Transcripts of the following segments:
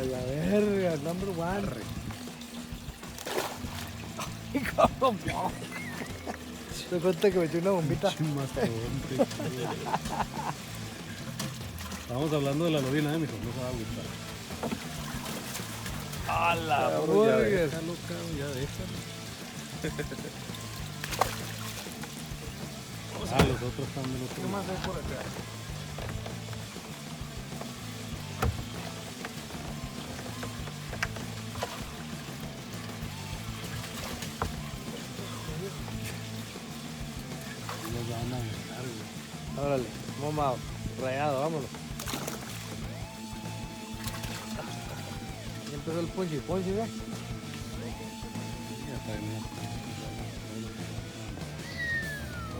la verga, number one. ¿Cómo? ¿Te cuenta que metí una bombita? Mastodonte. Estamos hablando de la lorina, mijo, no se va a gustar. ¡A la Ya burger! déjalo, cabrón, ya déjalo. Los otros también los ¿Qué más hay por acá? los van a dejar, güey. Órale, mamá, rayado, vámonos. Ya empezó el ponche, ¿ve? Ya traen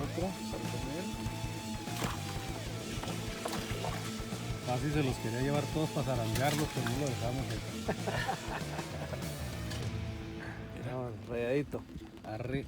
Otro. Casi se los quería llevar todos para zarandearlos, pero no lo dejamos. Vámonos, rayadito. Arre.